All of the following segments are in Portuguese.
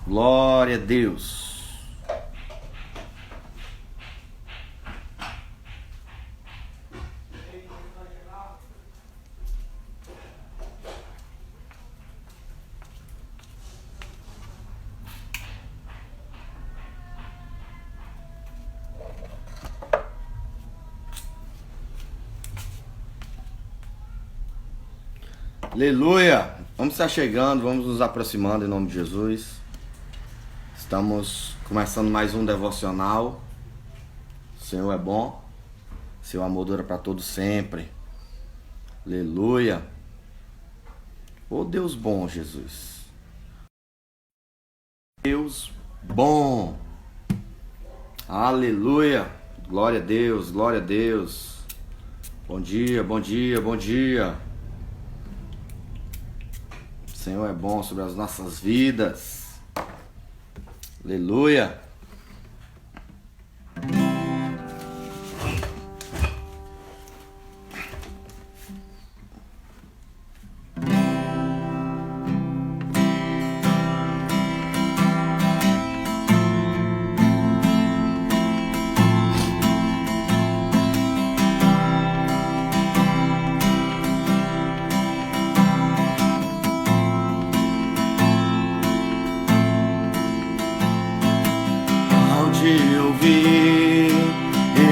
Glória a Deus. Aleluia! Vamos estar chegando, vamos nos aproximando em nome de Jesus. Estamos começando mais um devocional. O Senhor é bom, seu amor dura para todos sempre. Aleluia! Oh Deus bom, Jesus. Deus bom. Aleluia! Glória a Deus, glória a Deus. Bom dia, bom dia, bom dia. O Senhor é bom sobre as nossas vidas. Aleluia.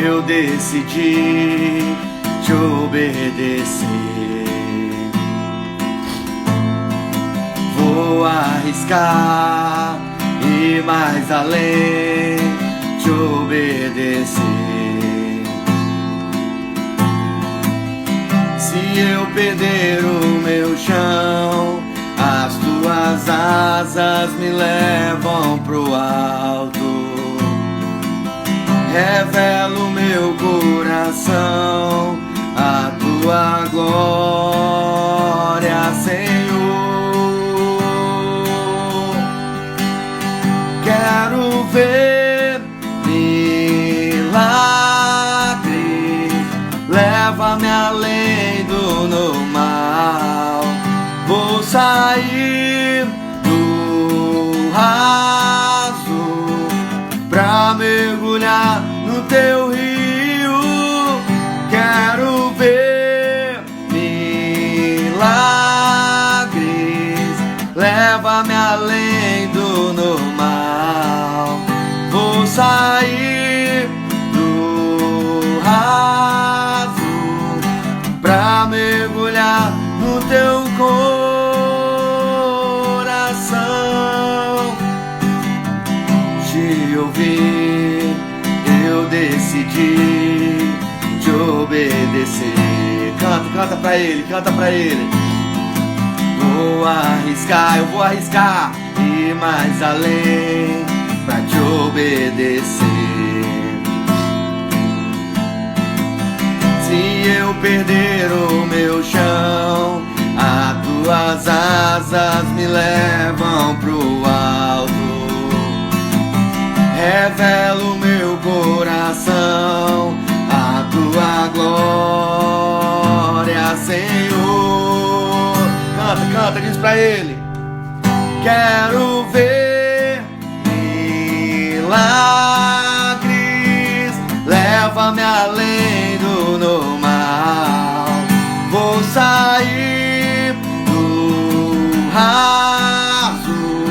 Eu decidi te obedecer. Vou arriscar e mais além te obedecer. Se eu perder o meu chão, as tuas asas me levam pro alto. Revela o meu coração, a tua glória, Senhor. Quero ver milagres, leva-me além do normal. Vou sair do raso pra mergulhar no teu rio. Quero ver milagres, leva-me além do normal. Vou sair do raso pra mergulhar no teu coração. Te ouvir, eu decidi te obedecer. Canta pra ele, canta pra ele. Vou arriscar, eu vou arriscar e mais além pra te obedecer. Se eu perder o meu chão, as tuas asas me levam pro alto. Revela o meu coração, a tua glória, Senhor. Canta, canta, diz pra ele. Quero ver milagres, leva-me além do normal. Vou sair do raso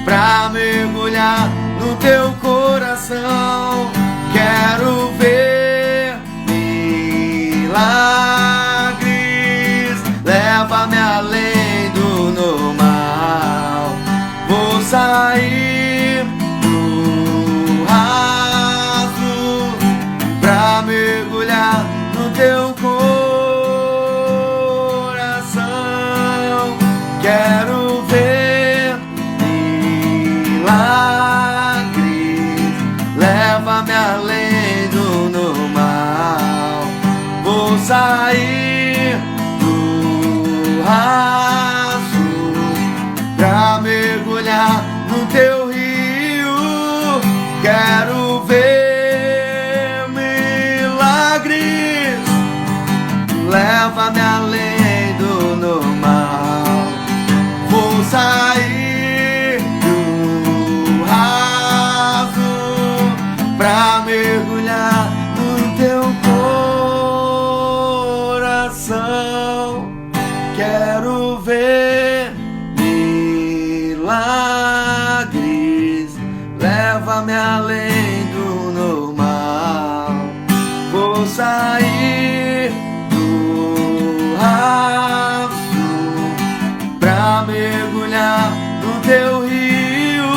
pra mergulhar no teu coração. Quero ver milagres, leva-me além do normal. Vou sair do raso pra mergulhar no teu coração. Quero ver milagres, leva-me além do normal. Vou sair do raso pra mergulhar no teu rio. Quero ver milagres, leva-me além do normal. Vou sair do mergulhar no teu rio.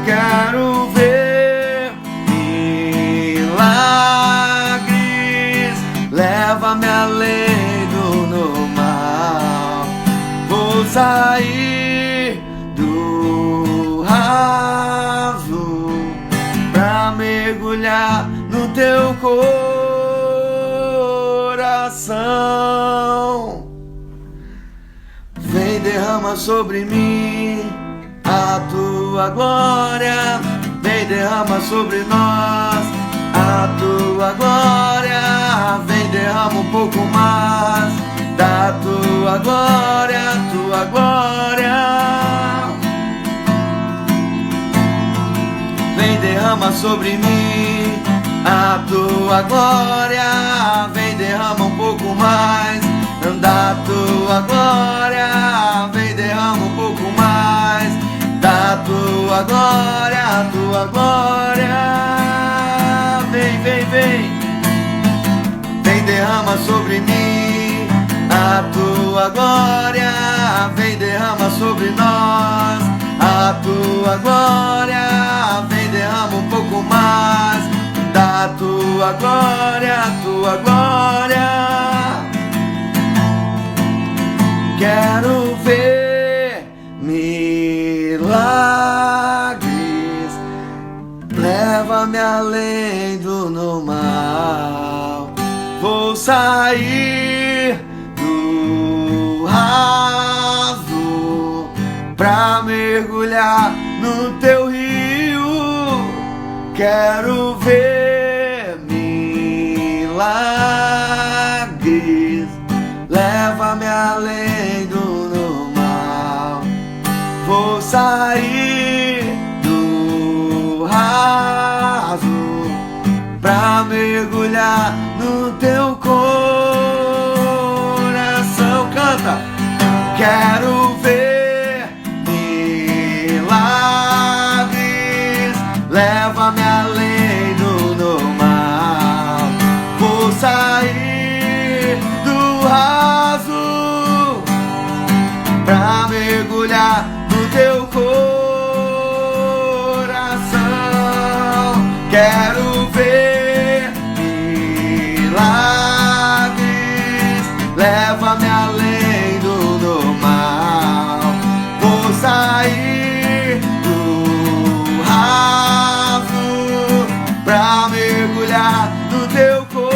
Quero ver milagres, leva-me além do normal. Vou sair do raso pra mergulhar no teu coração. Vem, derrama sobre mim a tua glória. Vem, derrama sobre nós a tua glória. Vem, derrama um pouco mais da tua glória, tua glória. Vem, derrama sobre mim a tua glória. Vem, derrama um pouco mais da tua glória. Vem, derrama um pouco mais da tua glória, tua glória. Vem, vem, vem. Vem, derrama sobre mim a tua glória. Vem, derrama sobre nós a tua glória. Vem, derrama um pouco mais da tua glória, tua glória. Quero ver milagres, leva-me além do normal. Vou sair do raso pra mergulhar no teu rio. Quero ver milagres, leva-me além do normal. Vou sair do raso pra mergulhar no teu coração. Canta! Quero ver milagres, leva-me além do normal. Vou sair do raso pra mergulhar no teu coração. Quero ver milagres, leva-me além do normal. Vou sair do raso pra mergulhar no teu coração.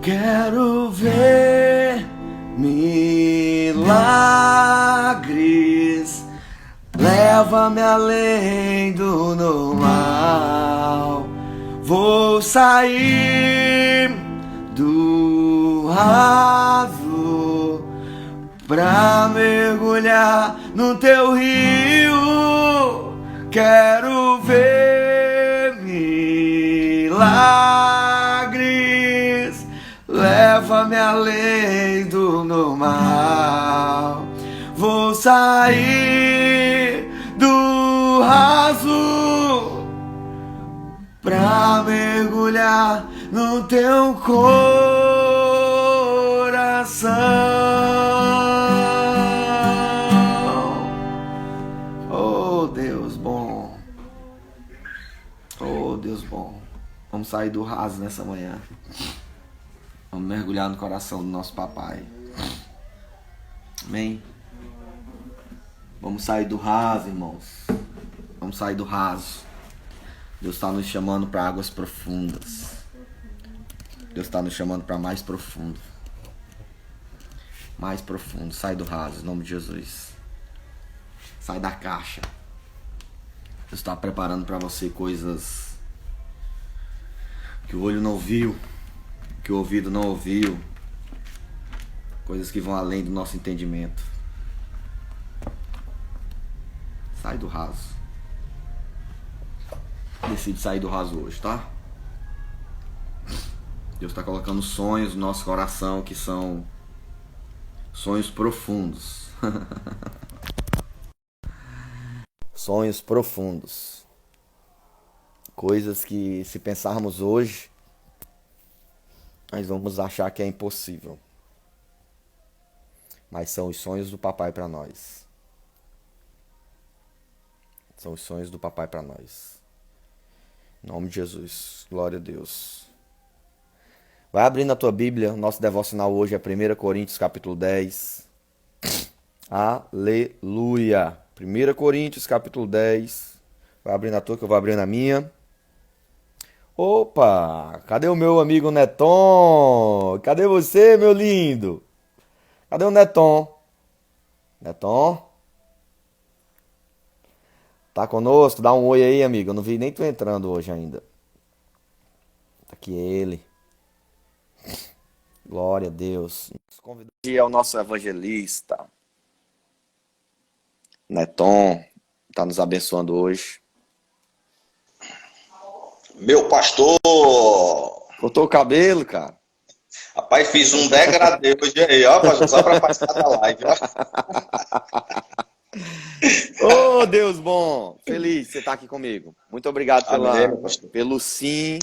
Quero ver milagres, leva-me além do normal. Vou sair do raso pra mergulhar no teu rio. Quero ver milagres, leva-me além do normal. Vou sair do raso pra mergulhar no teu coração. Oh, Deus bom. Oh, Deus bom. Vamos sair do raso nessa manhã. Vamos mergulhar no coração do nosso papai. Amém? Vamos sair do raso, irmãos. Vamos sair do raso. Deus está nos chamando para águas profundas. Deus está nos chamando para mais profundo. Mais profundo. Sai do raso, em nome de Jesus. Sai da caixa. Deus está preparando para você coisas que o olho não viu, que o ouvido não ouviu. Coisas que vão além do nosso entendimento. Sai do raso. Decide sair do raso hoje, tá? Deus está colocando sonhos no nosso coração que são sonhos profundos. Sonhos profundos. Coisas que, se pensarmos hoje, nós vamos achar que é impossível. Mas são os sonhos do papai para nós. São os sonhos do papai para nós. Em nome de Jesus. Glória a Deus. Vai abrindo a tua Bíblia. Nosso devocional hoje é 1 Coríntios capítulo 10. Aleluia. 1 Coríntios capítulo 10. Vai abrindo a tua que eu vou abrindo a minha. Opa! Cadê o meu amigo Neton? Cadê você, meu lindo? Cadê o Neton? Neton? Tá conosco? Dá um oi aí, amigo. Eu não vi nem tu entrando hoje ainda. Tá aqui ele. Glória a Deus. Nos convidamos aqui é o nosso evangelista. Neton. Tá nos abençoando hoje. Meu pastor! Cortou o cabelo, cara? Rapaz, fiz um degradê hoje aí, ó, pastor, só pra passar da live, ó. Oh, Deus bom! Feliz de você estar aqui comigo. Muito obrigado Amém, pastor. pelo sim.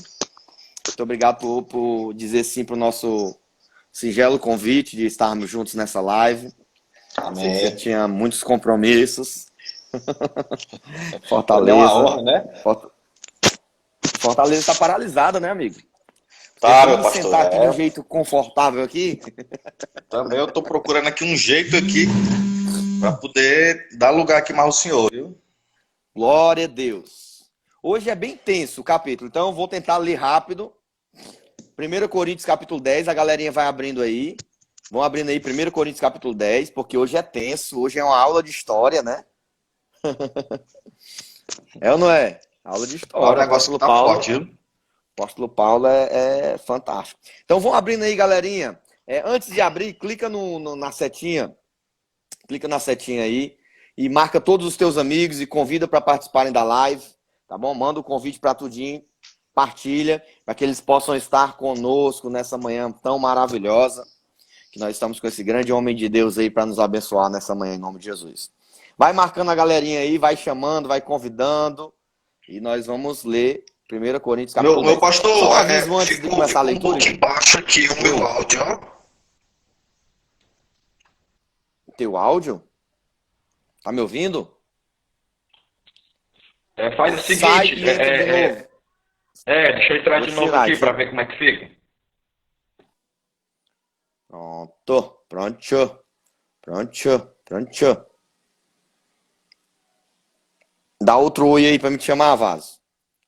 Muito obrigado por dizer sim para o nosso singelo convite de estarmos juntos nessa live. Amém. Você tinha muitos compromissos. É Fortaleza. uma honra, né? Fortaleza está paralisada, né, amigo? Tá, meu Vamos pastor. sentar aqui de um jeito confortável aqui. Também eu tô procurando aqui um jeito aqui pra poder dar lugar aqui mais ao senhor, viu? Glória a Deus. Hoje é bem tenso o capítulo, então eu vou tentar ler rápido. 1 Coríntios capítulo 10, a galerinha vai abrindo aí. Vão abrindo aí 1 Coríntios capítulo 10, porque hoje é tenso, hoje é uma aula de história, né? É ou não é? Aula de história. O negócio tá forte, viu? O apóstolo Paulo é fantástico. Então vão abrindo aí, galerinha. Antes de abrir, clica na setinha. Clica na setinha aí e marca todos os teus amigos e convida para participarem da live, tá bom? Manda o convite para tudinho, partilha, para que eles possam estar conosco nessa manhã tão maravilhosa, que nós estamos com esse grande homem de Deus aí para nos abençoar nessa manhã, em nome de Jesus. Vai marcando a galerinha aí, vai chamando, vai convidando, e nós vamos ler 1 Coríntios capítulo 10. Meu pastor, Só um aviso antes de ficou começar a um leitura. pouquinho baixo aqui o meu áudio, ó. Teu áudio? Tá me ouvindo? Faz o Sai seguinte, e entra de novo. deixa eu entrar Vou de novo tirar, aqui deixa pra eu- ver como é que fica. Pronto. Dá outro oi aí pra me chamar, Vaso.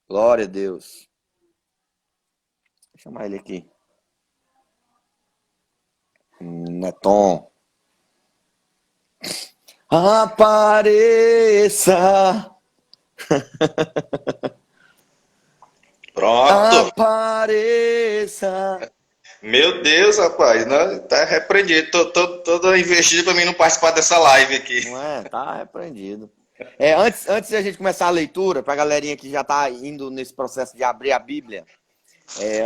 Glória a Deus. Vou chamar ele aqui. Neton. Apareça. Pronto. Apareça. Meu Deus, rapaz, né? Tá repreendido. Tô investido pra mim não participar dessa live aqui. Não é? Tá repreendido. Antes de a gente começar a leitura, pra galerinha que já tá indo nesse processo de abrir a Bíblia,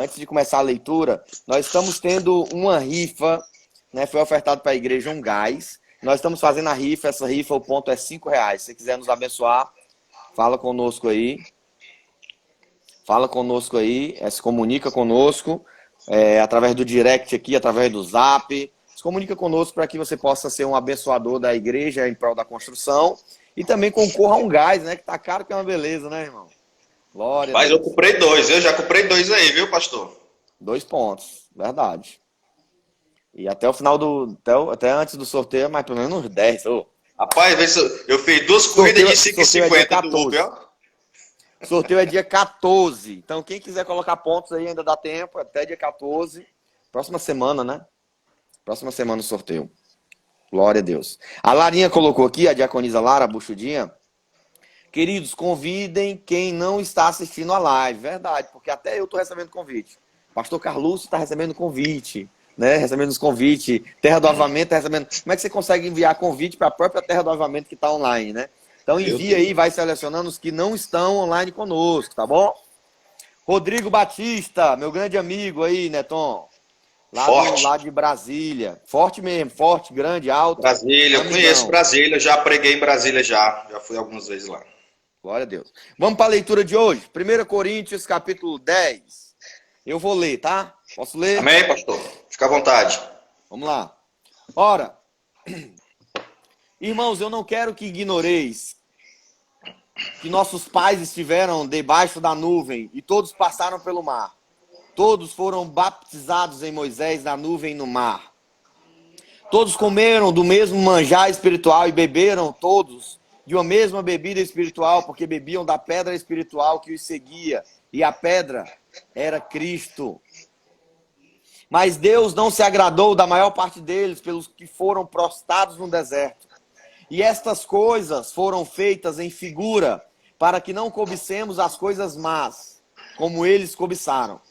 antes de começar a leitura, nós estamos tendo uma rifa, né? Foi ofertado para a igreja um gás. Nós estamos fazendo a rifa, essa rifa, o ponto é R$5. Se você quiser nos abençoar, fala conosco aí. Se comunica conosco, através do direct aqui, através do zap. Se comunica conosco para que você possa ser um abençoador da igreja em prol da construção. E também concorra a um gás, né? Que tá caro, que é uma beleza, né, irmão? Glória a Mas Deus. eu comprei dois, eu já comprei dois aí, viu, pastor? 2 pontos, verdade. E até o final até antes do sorteio, é mais pelo menos uns 10. Rapaz, vê se eu fiz duas corridas de 5,50 do Uber, ó. O sorteio é dia 14. Então, quem quiser colocar pontos aí, ainda dá tempo, até dia 14. Próxima semana, né? Próxima semana o sorteio. Glória a Deus. A Larinha colocou aqui, a diaconisa Lara Buchudinha. Queridos, convidem quem não está assistindo a live. Verdade, porque até eu estou recebendo convite. Pastor Carlos está recebendo convite, né? Recebendo os convites. Terra do Avamento está recebendo. Como é que você consegue enviar convite para a própria Terra do Avamento que está online, né? Então envia aí, vai selecionando os que não estão online conosco, tá bom? Rodrigo Batista, meu grande amigo aí, Neton. Forte. Lá de Brasília. Forte mesmo, forte, grande, alto. Brasília, eu conheço Amigão. Brasília, já preguei em Brasília já fui algumas vezes lá. Glória a Deus. Vamos para a leitura de hoje. 1 Coríntios, capítulo 10. Eu vou ler, tá? Posso ler? Amém, pastor? Fica à vontade. Vamos lá. Ora, irmãos, eu não quero que ignoreis que nossos pais estiveram debaixo da nuvem e todos passaram pelo mar. Todos foram baptizados em Moisés na nuvem e no mar. Todos comeram do mesmo manjar espiritual e beberam todos de uma mesma bebida espiritual, porque bebiam da pedra espiritual que os seguia, e a pedra era Cristo. Mas Deus não se agradou da maior parte deles, pelos que foram prostrados no deserto. E estas coisas foram feitas em figura, para que não cobicemos as coisas más, como eles cobiçaram.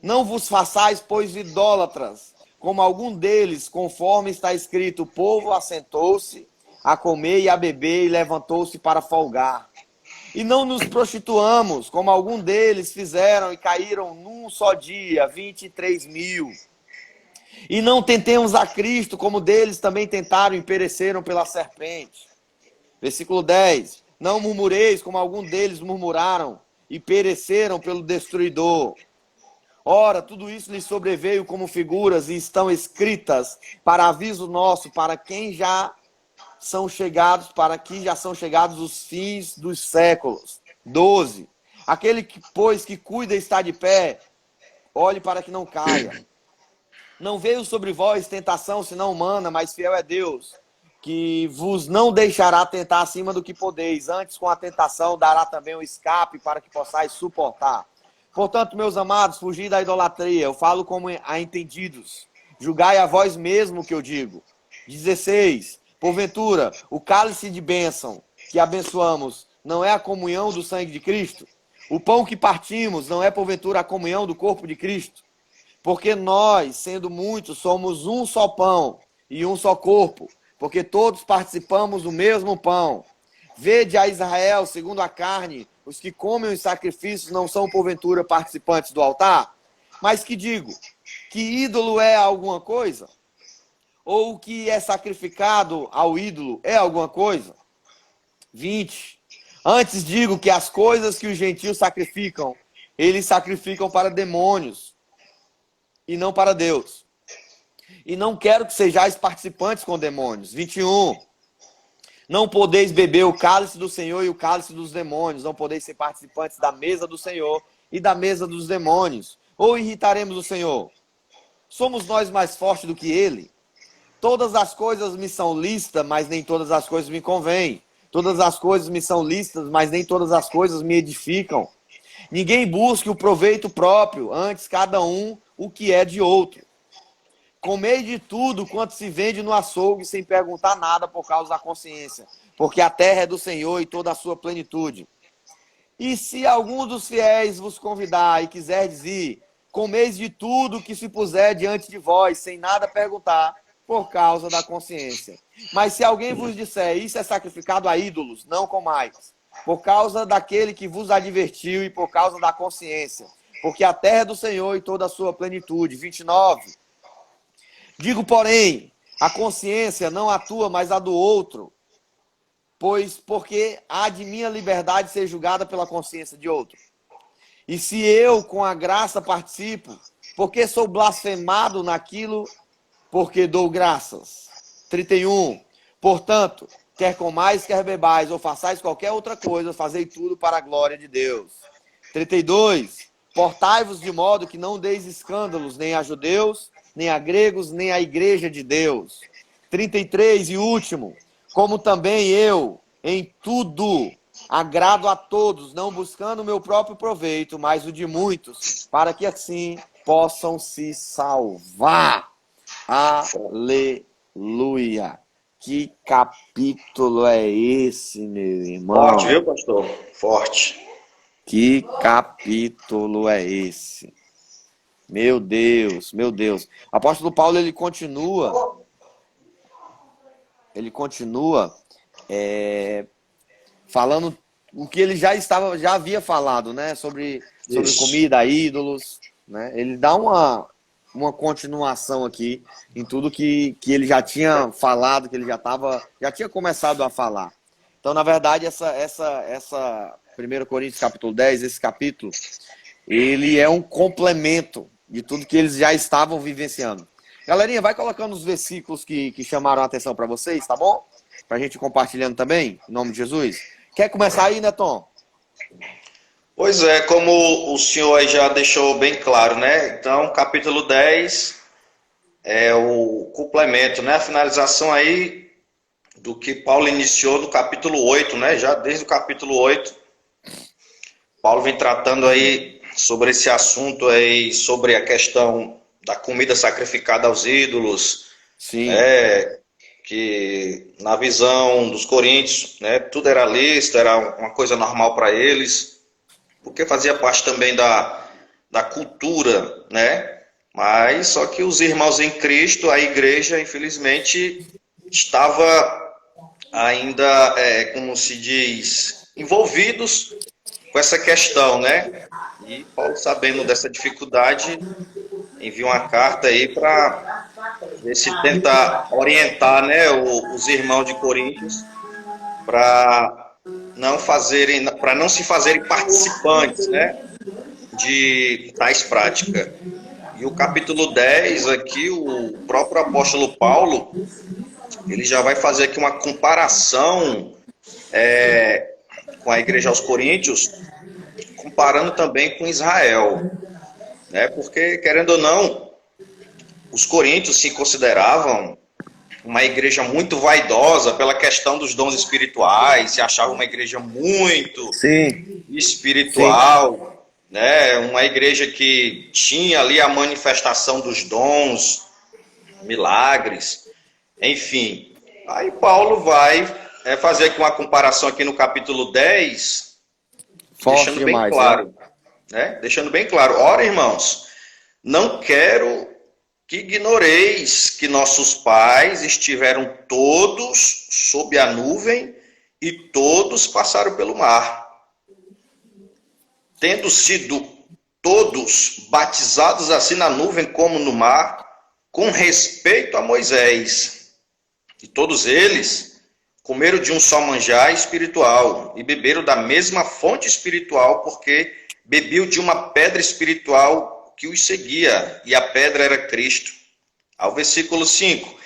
Não vos façais, pois, idólatras, como algum deles, conforme está escrito: o povo assentou-se a comer e a beber e levantou-se para folgar. E não nos prostituamos, como algum deles fizeram e caíram num só dia 23.000. E não tentemos a Cristo, como deles também tentaram e pereceram pela serpente. Versículo 10. Não murmureis, como algum deles murmuraram e pereceram pelo destruidor. Ora, tudo isso lhes sobreveio como figuras e estão escritas para aviso nosso, para quem já são chegados, para que já são chegados os fins dos séculos. 12. Aquele que, pois, que cuida está de pé, olhe para que não caia. Não veio sobre vós tentação senão humana, mas fiel é Deus, que vos não deixará tentar acima do que podeis. Antes, com a tentação, dará também um escape para que possais suportar. Portanto, meus amados, fugi da idolatria. Eu falo como a entendidos. Julgai a vós mesmo o que eu digo. 16. Porventura, o cálice de bênção que abençoamos não é a comunhão do sangue de Cristo? O pão que partimos não é, porventura, a comunhão do corpo de Cristo? Porque nós, sendo muitos, somos um só pão e um só corpo, porque todos participamos do mesmo pão. Vede a Israel, segundo a carne, os que comem os sacrifícios não são, porventura, participantes do altar? Mas que digo? Que ídolo é alguma coisa? Ou o que é sacrificado ao ídolo é alguma coisa? 20. Antes digo que as coisas que os gentios sacrificam, eles sacrificam para demônios e não para Deus. E não quero que sejais participantes com demônios. 21. Não podeis beber o cálice do Senhor e o cálice dos demônios. Não podeis ser participantes da mesa do Senhor e da mesa dos demônios. Ou irritaremos o Senhor? Somos nós mais fortes do que ele? Todas as coisas me são lícitas, mas nem todas as coisas me convêm. Todas as coisas me são lícitas, mas nem todas as coisas me edificam. Ninguém busque o proveito próprio, antes cada um o que é de outro. Comei de tudo quanto se vende no açougue, sem perguntar nada por causa da consciência, porque a terra é do Senhor e toda a sua plenitude. E se algum dos fiéis vos convidar e quiserdes ir, comeis de tudo que se puser diante de vós, sem nada perguntar, por causa da consciência. Mas se alguém vos disser, isso é sacrificado a ídolos, não comais, por causa daquele que vos advertiu e por causa da consciência, porque a terra é do Senhor e toda a sua plenitude. 29. Digo, porém, a consciência não a tua, mas a do outro, pois porque há de minha liberdade ser julgada pela consciência de outro. E se eu, com a graça, participo, porque sou blasfemado naquilo, porque dou graças. 31. Portanto, quer comais, quer bebais, ou façais qualquer outra coisa, fazei tudo para a glória de Deus. 32. Portai-vos de modo que não deis escândalos, nem a judeus, nem a gregos, nem a igreja de Deus. 33. E último. Como também eu, em tudo, agrado a todos, não buscando o meu próprio proveito, mas o de muitos, para que assim possam se salvar. Aleluia! Que capítulo é esse, meu irmão? Forte, viu, pastor? Forte. Que capítulo é esse? Meu Deus, meu Deus. O apóstolo Paulo, ele continua falando o que ele já havia falado, né? Sobre Isso. comida, ídolos, né? Ele dá uma continuação aqui em tudo que ele já tinha falado, que ele já tinha começado a falar. Então, na verdade, essa 1 Coríntios capítulo 10, esse capítulo, ele é um complemento de tudo que eles já estavam vivenciando. Galerinha, vai colocando os versículos que chamaram a atenção para vocês, tá bom? Pra gente ir compartilhando também, em nome de Jesus. Quer começar aí, né, Tom? Pois é, como o senhor aí já deixou bem claro, né? Então, capítulo 10 é o complemento, né? A finalização aí do que Paulo iniciou no capítulo 8, né? Já desde o capítulo 8, Paulo vem tratando aí sobre esse assunto aí, sobre a questão da comida sacrificada aos ídolos, Sim. né? Que na visão dos coríntios, né? Tudo era lícito, era uma coisa normal para eles, porque fazia parte também da cultura, né? Mas só que os irmãos em Cristo, a igreja, infelizmente, estava ainda, como se diz, envolvidos com essa questão, né? E Paulo, sabendo dessa dificuldade, envia uma carta aí para ver se tenta orientar, né, os irmãos de Coríntios para não se fazerem participantes, né, de tais práticas. E o capítulo 10 aqui, o próprio apóstolo Paulo, ele já vai fazer aqui uma comparação com a igreja aos Coríntios, comparando também com Israel, né? Porque, querendo ou não, os coríntios se consideravam uma igreja muito vaidosa pela questão dos dons espirituais, se achava uma igreja muito Sim. espiritual, né? Uma igreja que tinha ali a manifestação dos dons, milagres, enfim. Aí Paulo vai fazer aqui uma comparação aqui no capítulo 10, Forte deixando bem demais, claro, né? Deixando bem claro, ora, irmãos, não quero que ignoreis que nossos pais estiveram todos sob a nuvem e todos passaram pelo mar, tendo sido todos batizados assim na nuvem como no mar, com respeito a Moisés. E todos eles comeram de um só manjar espiritual e beberam da mesma fonte espiritual, porque bebiam de uma pedra espiritual que os seguia, e a pedra era Cristo. Ao versículo 5.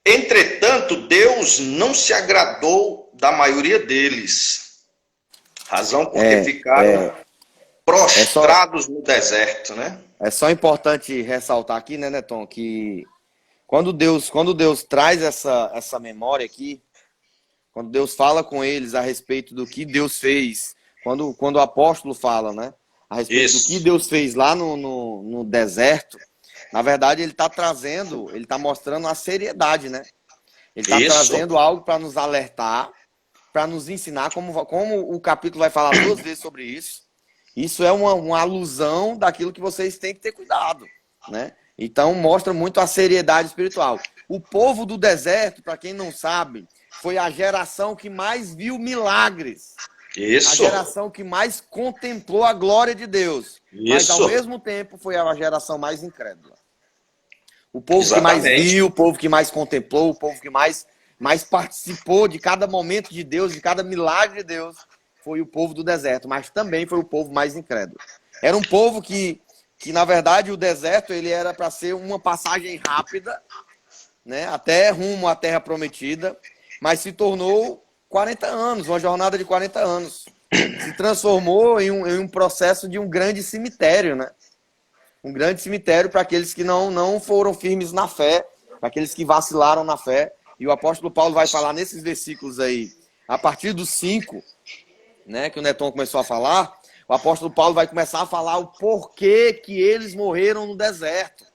Entretanto, Deus não se agradou da maioria deles, razão porque ficaram prostrados no deserto, né? É só importante ressaltar aqui, né, Neton, que quando Deus traz essa memória aqui, quando Deus fala com eles a respeito do que Deus fez, quando o apóstolo fala, né, a respeito do que Deus fez lá no deserto, na verdade ele está mostrando a seriedade, né? Ele está trazendo algo para nos alertar, para nos ensinar, como o capítulo vai falar 2 vezes sobre isso. Isso é uma alusão daquilo que vocês têm que ter cuidado, né? Então mostra muito a seriedade espiritual. O povo do deserto, para quem não sabe, foi a geração que mais viu milagres. A geração que mais contemplou a glória de Deus. Mas ao mesmo tempo foi a geração mais incrédula. O povo que mais viu, o povo que mais contemplou, o povo que mais participou de cada momento de Deus, de cada milagre de Deus, foi o povo do deserto, mas também foi o povo mais incrédulo. Era um povo que na verdade, o deserto ele era para ser uma passagem rápida, né, até rumo à terra prometida, mas se tornou 40 anos, uma jornada de 40 anos. Se transformou em um processo de um grande cemitério, né? Um grande cemitério para aqueles que não foram firmes na fé, para aqueles que vacilaram na fé. E o apóstolo Paulo vai falar nesses versículos aí, a partir dos 5, né, que o Neton começou a falar, o apóstolo Paulo vai começar a falar o porquê que eles morreram no deserto.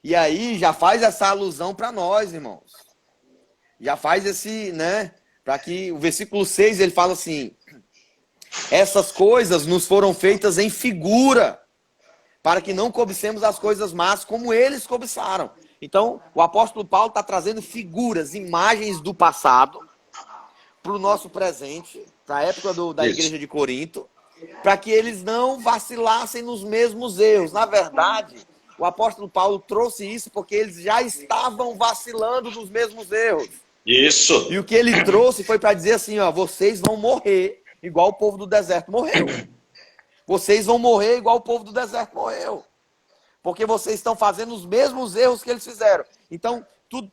E aí já faz essa alusão para nós, irmãos. Já faz esse, né, para que o versículo 6 ele fala assim: essas coisas nos foram feitas em figura, para que não cobicemos as coisas más como eles cobiçaram. Então, o apóstolo Paulo está trazendo figuras, imagens do passado, para o nosso presente, para a época da Isso. igreja de Corinto, para que eles não vacilassem nos mesmos erros. Na verdade, o apóstolo Paulo trouxe isso porque eles já estavam vacilando nos mesmos erros. Isso. E o que ele trouxe foi para dizer assim, ó, vocês vão morrer igual o povo do deserto morreu. Vocês vão morrer igual o povo do deserto morreu. Porque vocês estão fazendo os mesmos erros que eles fizeram. Então,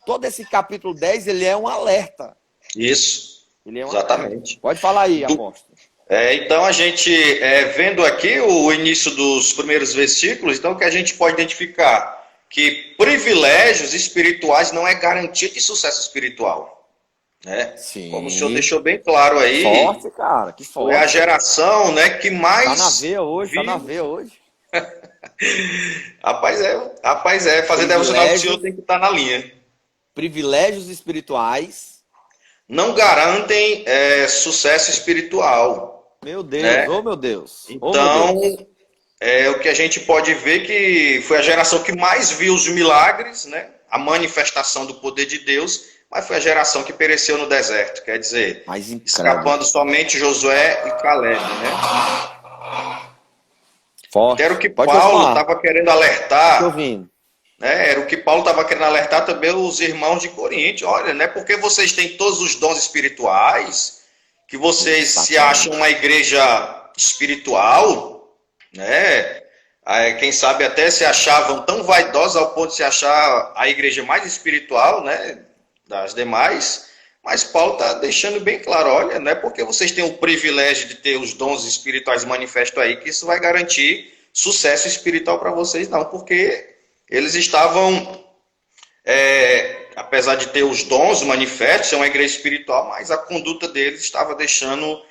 todo esse capítulo 10, ele é um alerta. Isso. Ele é um Exatamente. alerta. Pode falar aí, apóstolo. Então, a gente, vendo aqui o início dos primeiros versículos, então, que a gente pode identificar que privilégios espirituais não é garantia de sucesso espiritual. Né? Sim. Como o senhor deixou bem claro aí. Forte, cara, que forte. Foi a geração, né, que mais... Tá na veia hoje, tá na veia hoje. Rapaz, fazer devocional do senhor tem que estar na linha. Privilégios espirituais não garantem sucesso espiritual. Meu Deus, né? Oh meu Deus. Então, meu Deus. O que a gente pode ver que foi a geração que mais viu os milagres, né? A manifestação do poder de Deus, mas foi a geração que pereceu no deserto. Quer dizer, escapando somente Josué e Caleb, né? Forte. Era o que Paulo estava querendo alertar. Tô ouvindo. Era o que Paulo estava querendo alertar também os irmãos de Corinto. Olha, não é porque vocês têm todos os dons espirituais que vocês se acham uma igreja espiritual, né? Quem sabe até se achavam tão vaidosos ao ponto de se achar a igreja mais espiritual, né, das demais. Mas Paulo está deixando bem claro, olha, não é porque vocês têm o privilégio de ter os dons espirituais manifestos aí que isso vai garantir sucesso espiritual para vocês, não, porque eles estavam, apesar de ter os dons manifestos, ser uma igreja espiritual, mas a conduta deles estava deixando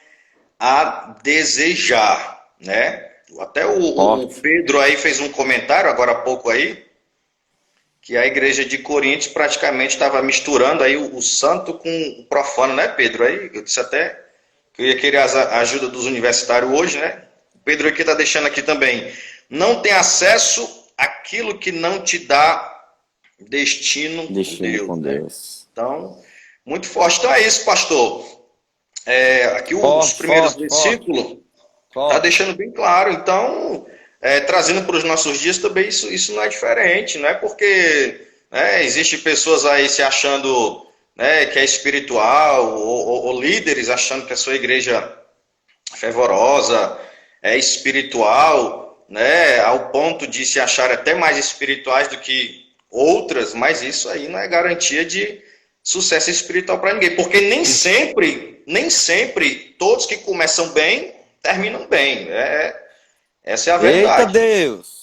a desejar, né? Até o Pedro aí fez um comentário agora há pouco aí, que a igreja de Corinto praticamente estava misturando aí o santo com o profano, né, Pedro? Aí eu disse até que eu ia querer a ajuda dos universitários hoje, né? O Pedro aqui está deixando aqui também. Não tem acesso àquilo que não te dá destino com Deus. Então, muito forte. Então é isso, pastor. Aqui os primeiros versículos está deixando bem claro. Então, trazendo para os nossos dias também, isso não é diferente, não é porque existem pessoas aí se achando, né, que é espiritual, ou líderes achando que a sua igreja fervorosa é espiritual, né, ao ponto de se achar até mais espirituais do que outras, mas isso aí não é garantia de sucesso espiritual para ninguém, porque nem sempre todos que começam bem terminam bem. Essa é a verdade. Eita Deus!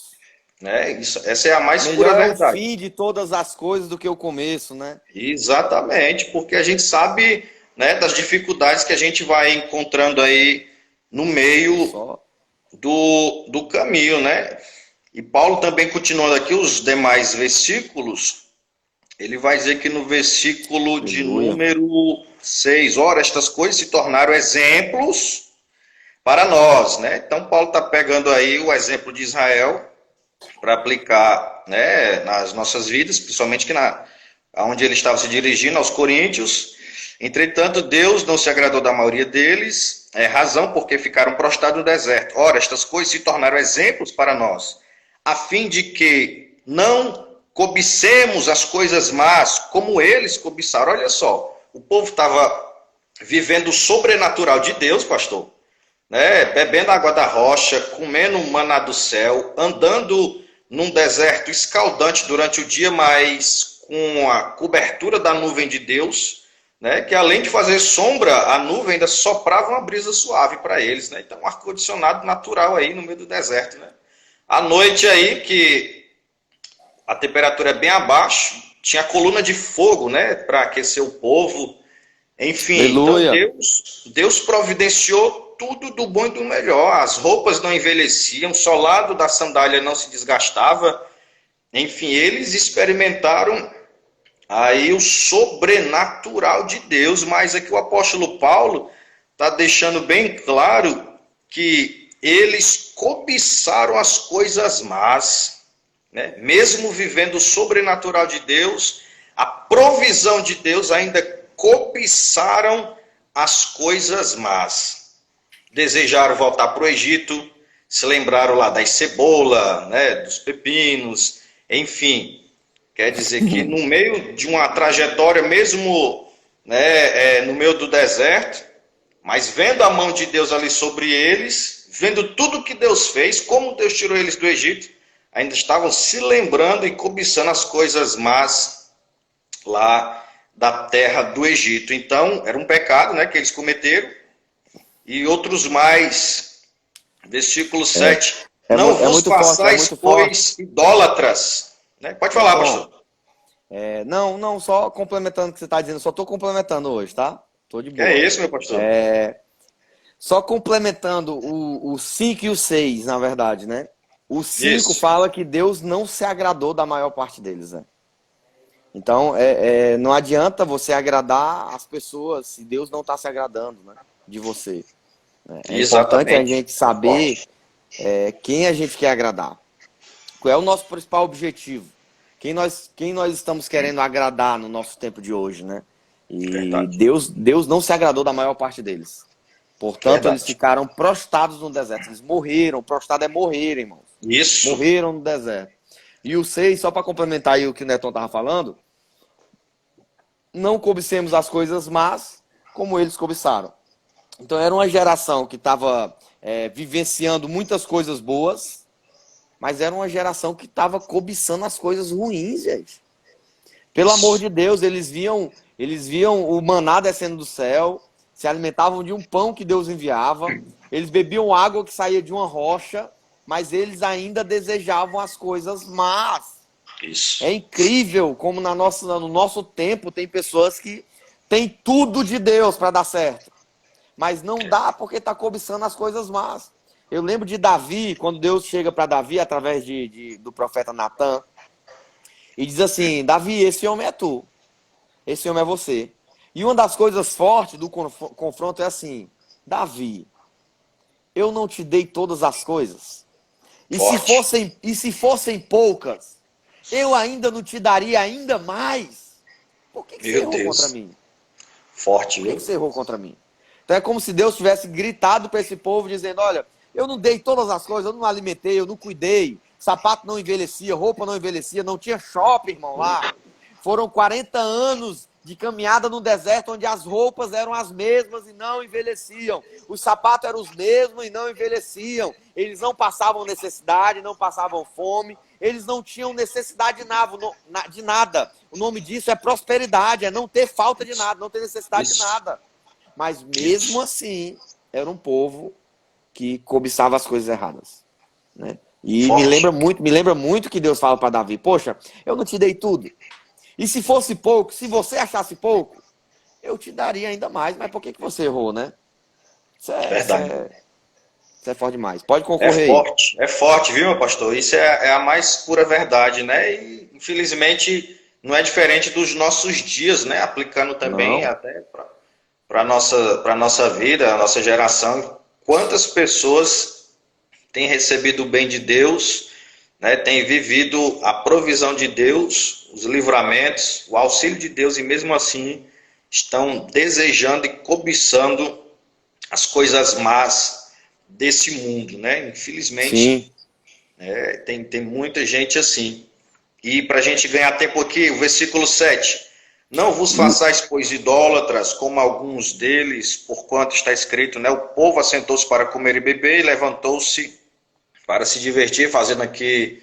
Essa é a mais pura verdade. Melhor é o fim de todas as coisas do que o começo, né? Exatamente, porque a gente sabe, né, das dificuldades que a gente vai encontrando aí no meio do caminho, né? E Paulo também, continuando aqui os demais versículos, ele vai dizer que no versículo de número 6, ora, estas coisas se tornaram exemplos para nós, né? Então Paulo está pegando aí o exemplo de Israel para aplicar, né, nas nossas vidas, principalmente onde ele estava se dirigindo, aos coríntios. Entretanto, Deus não se agradou da maioria deles, razão porque ficaram prostrados no deserto. Ora, estas coisas se tornaram exemplos para nós, a fim de que não cobicemos as coisas más, como eles cobiçaram. Olha só, o povo estava vivendo o sobrenatural de Deus, pastor, né? Bebendo água da rocha, comendo maná do céu, andando num deserto escaldante durante o dia, mas com a cobertura da nuvem de Deus, né? Que além de fazer sombra, a nuvem ainda soprava uma brisa suave para eles, né? Então, um ar-condicionado natural aí no meio do deserto, né? À noite aí, que a temperatura é bem abaixo, tinha coluna de fogo, né, para aquecer o povo. Enfim, Aleluia. Então Deus providenciou tudo do bom e do melhor. As roupas não envelheciam, o solado da sandália não se desgastava. Enfim, eles experimentaram aí o sobrenatural de Deus. Mas aqui o apóstolo Paulo está deixando bem claro que eles cobiçaram as coisas más, né? Mesmo vivendo o sobrenatural de Deus, a provisão de Deus, ainda cobiçaram as coisas más. Desejaram voltar para o Egito, se lembraram lá das cebolas, né, dos pepinos, enfim. Quer dizer que no meio de uma trajetória, mesmo, né, no meio do deserto, mas vendo a mão de Deus ali sobre eles, vendo tudo que Deus fez, como Deus tirou eles do Egito, ainda estavam se lembrando e cobiçando as coisas más lá da terra do Egito. Então, era um pecado, né, que eles cometeram. E outros mais, versículo 7. Não vos muito forte, façais, pois, idólatras. Né? Pode falar, pastor. Não, só complementando o que você está dizendo, só estou complementando hoje, tá? Tô de boa. É isso, meu pastor. Só complementando o 5 e o 6, na verdade, né? O 5 Isso. fala que Deus não se agradou da maior parte deles, né? Então, não adianta você agradar as pessoas se Deus não está se agradando, né, de você. É importante a gente saber quem a gente quer agradar. Qual é o nosso principal objetivo? Quem nós estamos querendo agradar no nosso tempo de hoje, né? E Deus não se agradou da maior parte deles. Portanto, eles ficaram prostrados no deserto. Eles morreram. Prostrado é morrer, irmãos. Isso. Morreram no deserto. E o 6, só para complementar aí o que o Netão estava falando, não cobicemos as coisas más como eles cobiçaram. Então era uma geração que estava vivenciando muitas coisas boas, mas era uma geração que estava cobiçando as coisas ruins, gente. Pelo amor de Deus, eles viam o maná descendo do céu, se alimentavam de um pão que Deus enviava, eles bebiam água que saía de uma rocha, mas eles ainda desejavam as coisas más. Isso. É incrível como no nosso tempo tem pessoas que têm tudo de Deus para dar certo, mas não dá porque está cobiçando as coisas más. Eu lembro de Davi, quando Deus chega para Davi através do profeta Natan, e diz assim: Davi, esse homem é tu, esse homem é você. E uma das coisas fortes do confronto é assim: Davi, eu não te dei todas as coisas, e se fossem poucas, eu ainda não te daria ainda mais. Por que você errou contra mim? Forte, Por que você errou contra mim? Então é como se Deus tivesse gritado para esse povo, dizendo: olha, eu não dei todas as coisas, eu não alimentei, eu não cuidei, sapato não envelhecia, roupa não envelhecia, não tinha shopping, irmão, lá. Foram 40 anos de caminhada no deserto, onde as roupas eram as mesmas e não envelheciam. Os sapatos eram os mesmos e não envelheciam. Eles não passavam necessidade, não passavam fome. Eles não tinham necessidade de nada. O nome disso é prosperidade, é não ter falta de nada, não ter necessidade de nada. Mas mesmo assim, era um povo que cobiçava as coisas erradas, né? E me lembra muito que Deus fala para Davi: poxa, eu não te dei tudo. E se fosse pouco, se você achasse pouco, eu te daria ainda mais. Mas por que você errou, né? Isso é forte demais. Pode concorrer aí. É forte, viu, meu pastor? Isso é a mais pura verdade, né? E, infelizmente, não é diferente dos nossos dias, né? Aplicando também até para a nossa vida, a nossa geração. Quantas pessoas têm recebido o bem de Deus, né? Têm vivido a provisão de Deus, os livramentos, o auxílio de Deus, e mesmo assim estão desejando e cobiçando as coisas más desse mundo, né? Infelizmente, tem muita gente assim. E para a gente ganhar tempo aqui, o versículo 7. Não vos façais, pois, idólatras, como alguns deles, porquanto está escrito, né? O povo assentou-se para comer e beber e levantou-se para se divertir, fazendo aqui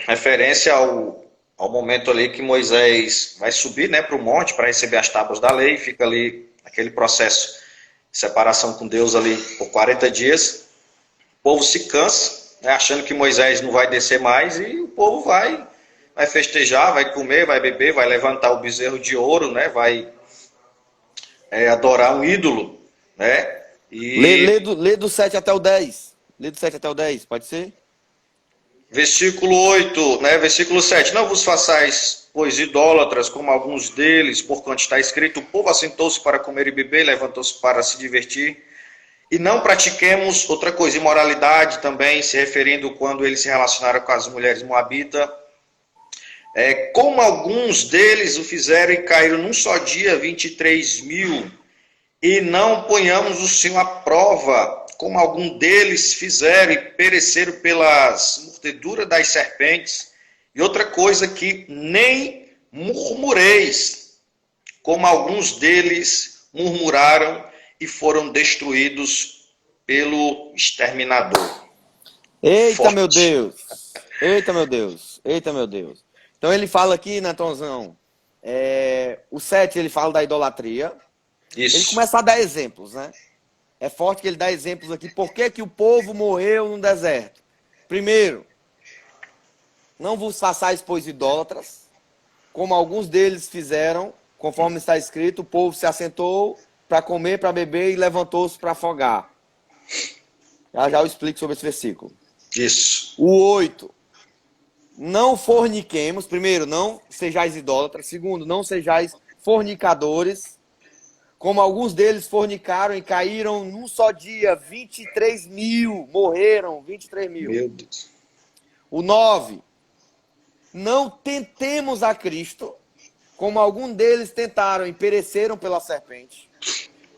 referência ao momento ali que Moisés vai subir, né, para o monte para receber as tábuas da lei. Fica ali aquele processo de separação com Deus ali por 40 dias. O povo se cansa, né, achando que Moisés não vai descer mais, e o povo vai festejar, vai comer, vai beber, vai levantar o bezerro de ouro, né, vai adorar um ídolo, né? E Lê do 7 até o 10. Lê do 7 até o 10, pode ser? Versículo 8, né? Versículo 7. Não vos façais, pois, idólatras, como alguns deles, porquanto está escrito: o povo assentou-se para comer e beber, levantou-se para se divertir. E não pratiquemos outra coisa, imoralidade também, se referindo quando eles se relacionaram com as mulheres moabitas. Como alguns deles o fizeram e caíram num só dia 23 mil. e não ponhamos o Senhor à prova, como algum deles fizeram e pereceram pelas mordeduras das serpentes. E outra coisa, que nem murmureis, como alguns deles murmuraram e foram destruídos pelo exterminador. Eita, Forte. meu Deus! Eita, meu Deus! Eita, meu Deus! Então ele fala aqui, né, Tonzão? O 7 ele fala da idolatria. Isso. Ele começa a dar exemplos, né? É forte que ele dá exemplos aqui. Por que que o povo morreu no deserto? Primeiro, não vos façais, pois, idólatras, como alguns deles fizeram, conforme está escrito, o povo se assentou para comer, para beber e levantou-se para afogar. Já eu explico sobre esse versículo. Isso. O 8. Não forniquemos. Primeiro, não sejais idólatras. Segundo, não sejais fornicadores, como alguns deles fornicaram e caíram num só dia. 23 mil morreram. 23 mil. Meu Deus. O 9. Não tentemos a Cristo, como alguns deles tentaram e pereceram pela serpente.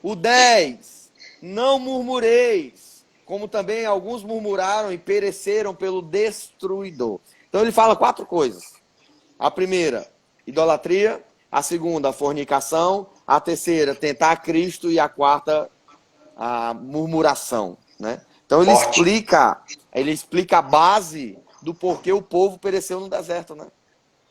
O 10. Não murmureis, como também alguns murmuraram e pereceram pelo destruidor. Então ele fala 4 coisas. A primeira, idolatria. A segunda, fornicação. A terceira, tentar a Cristo. E a quarta, a murmuração, né? Então ele explica a base do porquê o povo pereceu no deserto, né?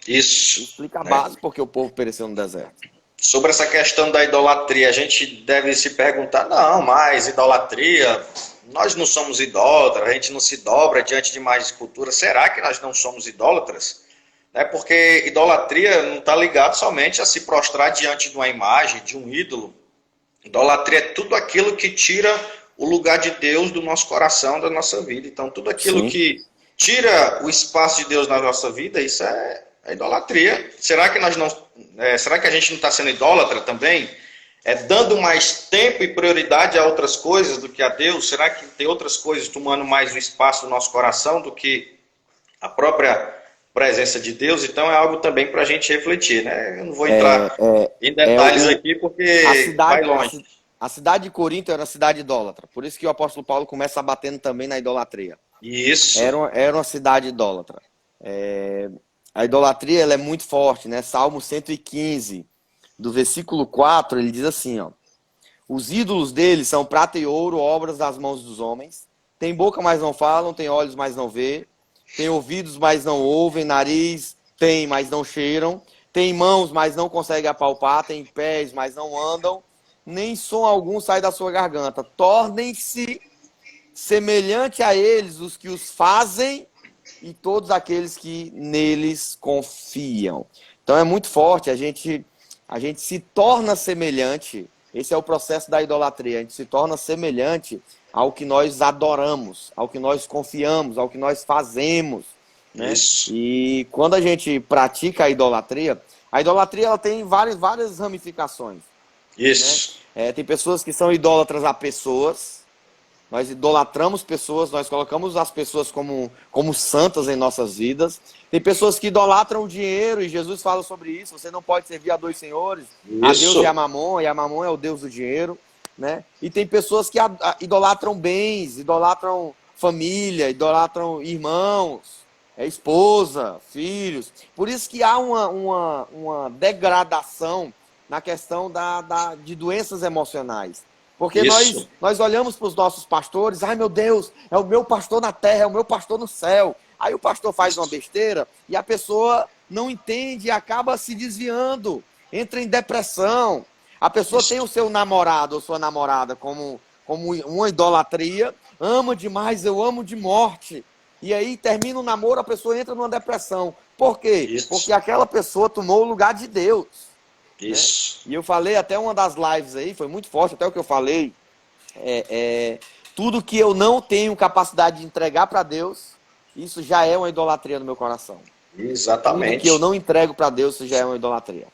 Isso. Ele explica a base porque o povo pereceu no deserto. Sobre essa questão da idolatria, a gente deve se perguntar, não, mas idolatria, nós não somos idólatras, a gente não se dobra diante de mais esculturas. Será que nós não somos idólatras? Porque idolatria não está ligado somente a se prostrar diante de uma imagem, de um ídolo. Idolatria é tudo aquilo que tira o lugar de Deus do nosso coração, da nossa vida. Então, tudo aquilo Sim. que tira o espaço de Deus na nossa vida, isso é idolatria. Será que será que a gente não está sendo idólatra também? Dando mais tempo e prioridade a outras coisas do que a Deus? Será que tem outras coisas tomando mais o espaço do nosso coração do que a própria presença de Deus? Então é algo também para a gente refletir, né? Eu não vou entrar em detalhes aqui porque vai longe. A cidade de Corinto era uma cidade idólatra. Por isso que o apóstolo Paulo começa batendo também na idolatria. Isso. Era uma cidade idólatra. A idolatria ela é muito forte, né? Salmo 115, do versículo 4, ele diz assim, ó: os ídolos deles são prata e ouro, obras das mãos dos homens. Tem boca, mas não falam, tem olhos, mas não vê. Tem ouvidos, mas não ouvem. Nariz tem, mas não cheiram. Tem mãos, mas não conseguem apalpar. Tem pés, mas não andam. Nem som algum sai da sua garganta. Tornem-se semelhante a eles os que os fazem e todos aqueles que neles confiam. Então é muito forte, a gente se torna semelhante. Esse é o processo da idolatria. A gente se torna semelhante ao que nós adoramos, ao que nós confiamos, ao que nós fazemos, né? Isso. E quando a gente pratica a idolatria ela tem várias ramificações. Isso. Né? Tem pessoas que são idólatras a pessoas. Nós idolatramos pessoas, nós colocamos as pessoas como santas em nossas vidas. Tem pessoas que idolatram o dinheiro, e Jesus fala sobre isso. Você não pode servir a 2 senhores, a Deus e a Mamon é o Deus do dinheiro, né? E tem pessoas que idolatram bens, idolatram família, idolatram irmãos, esposa, filhos. Por isso que há uma degradação na questão de doenças emocionais. Porque nós olhamos para os nossos pastores, ai meu Deus, é o meu pastor na terra, é o meu pastor no céu. Aí o pastor faz uma besteira e a pessoa não entende e acaba se desviando, entra em depressão. A pessoa tem o seu namorado ou sua namorada como uma idolatria, ama demais, eu amo de morte. E aí termina o namoro, a pessoa entra numa depressão. Por quê? Porque aquela pessoa tomou o lugar de Deus. Isso. Né? E eu falei até uma das lives aí, foi muito forte até o que eu falei. Tudo que eu não tenho capacidade de entregar para Deus, isso já é uma idolatria no meu coração. Exatamente. Tudo que eu não entrego para Deus, isso já é uma idolatria.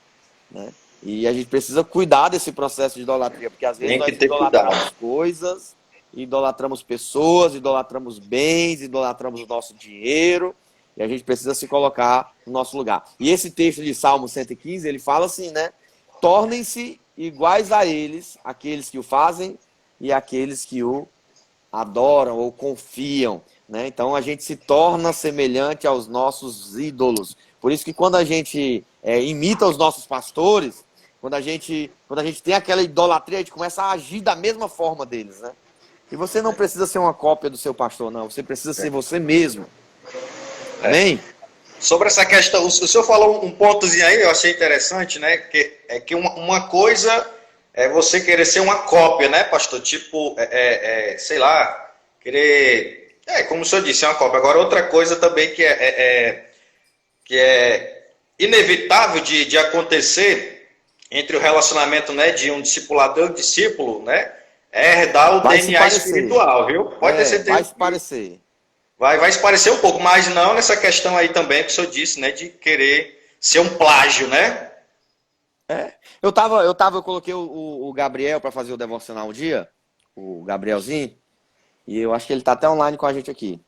Né? E a gente precisa cuidar desse processo de idolatria, porque às vezes nós idolatramos coisas, idolatramos pessoas, idolatramos bens, idolatramos o nosso dinheiro, e a gente precisa se colocar no nosso lugar. E esse texto de Salmo 115, ele fala assim, né? Tornem-se iguais a eles, aqueles que o fazem e aqueles que o adoram ou confiam, né? Então a gente se torna semelhante aos nossos ídolos. Por isso que quando a gente imita os nossos pastores, quando a gente tem aquela idolatria, a gente começa a agir da mesma forma deles, né? E você não precisa ser uma cópia do seu pastor, não. Você precisa ser você mesmo. Amém? Sobre essa questão, o senhor falou um pontozinho aí, eu achei interessante, né? Que uma coisa é você querer ser uma cópia, né, pastor? Tipo, sei lá, querer... como o senhor disse, é uma cópia. Agora, outra coisa também que é inevitável de acontecer entre o relacionamento, né, de um discipulador e um discípulo, né? É herdar o DNA espiritual, viu? Pode ter certeza. Vai se parecer. Vai se parecer um pouco, mas não nessa questão aí também que o senhor disse, né? De querer ser um plágio, né? Eu coloquei o Gabriel para fazer o devocional um dia, o Gabrielzinho, e eu acho que ele tá até online com a gente aqui.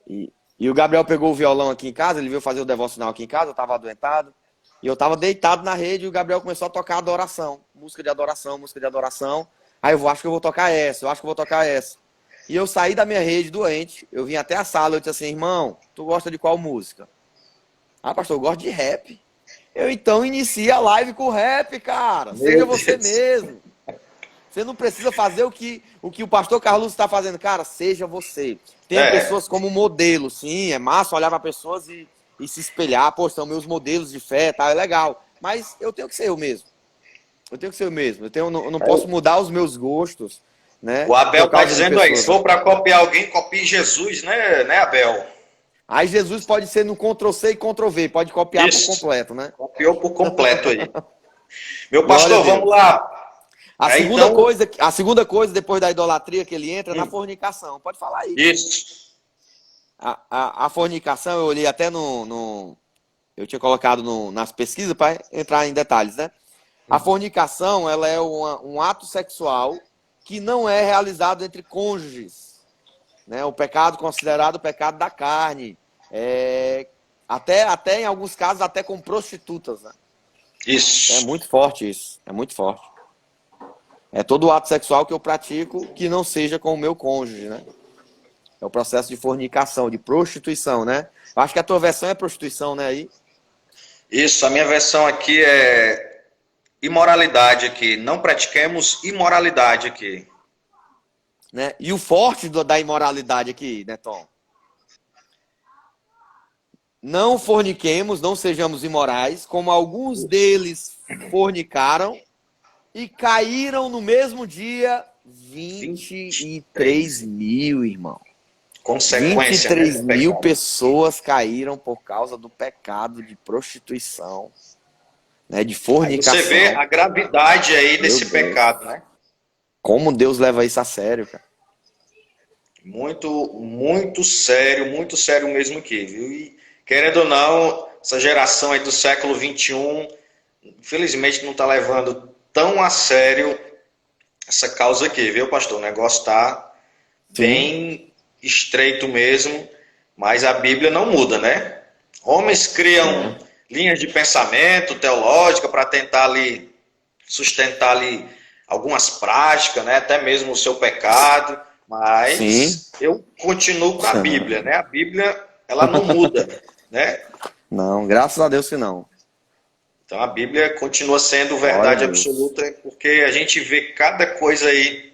E o Gabriel pegou o violão aqui em casa, ele veio fazer o devocional aqui em casa, eu tava adoentado, e eu tava deitado na rede e o Gabriel começou a tocar adoração, música de adoração, música de adoração. Aí acho que eu vou tocar essa, E eu saí da minha rede doente, eu vim até a sala, eu disse assim, irmão, tu gosta de qual música? Ah, pastor, eu gosto de rap. Eu então inicio a live com rap, cara. Seja você mesmo. Você não precisa fazer o que o pastor Carlos está fazendo. Cara, seja você. Tenha pessoas como modelo, sim, é massa olhar para pessoas e se espelhar. Pô, são meus modelos de fé, tá, é legal. Mas eu tenho que ser eu mesmo. Eu não posso mudar os meus gostos, né? O Abel tá dizendo aí, se for para copiar alguém, copie Jesus, né, Abel? Aí Jesus pode ser no Ctrl+C e Ctrl+V, pode copiar por completo, né? Copiou por completo aí. Meu pastor, vamos lá. A segunda coisa, depois da idolatria que ele entra, na fornicação. Pode falar aí. Isso. A fornicação, eu olhei até eu tinha colocado nas pesquisas para entrar em detalhes, né? A fornicação, ela é um ato sexual que não é realizado entre cônjuges, né? O pecado considerado o pecado da carne, até em alguns casos até com prostitutas, né? Isso. É muito forte isso, é muito forte. É todo ato sexual que eu pratico que não seja com o meu cônjuge, né? É o processo de fornicação, de prostituição, né? Eu acho que a tua versão é prostituição, né, aí? Isso, a minha versão aqui é imoralidade aqui. Não pratiquemos imoralidade aqui. Né? E o forte da imoralidade aqui, né, Tom? Não forniquemos, não sejamos imorais, como alguns deles fornicaram e caíram no mesmo dia 23 mil, irmão. Consequência, 23 mil pessoas caíram por causa do pecado de prostituição, né, de fornicação. Aí você vê a gravidade aí desse pecado, né? Como Deus leva isso a sério, cara. Muito sério mesmo aqui, viu? E, querendo ou não, essa geração aí do século XXI, infelizmente não está levando tão a sério essa causa aqui, viu, pastor? O negócio está bem estreito mesmo, mas a Bíblia não muda, né? Homens criam linhas de pensamento teológica para tentar ali sustentar ali algumas práticas, né? Até mesmo o seu pecado, mas eu continuo com a Bíblia, né? A Bíblia, ela não muda, né? Não, graças a Deus que não. Então a Bíblia continua sendo verdade absoluta, porque a gente vê cada coisa aí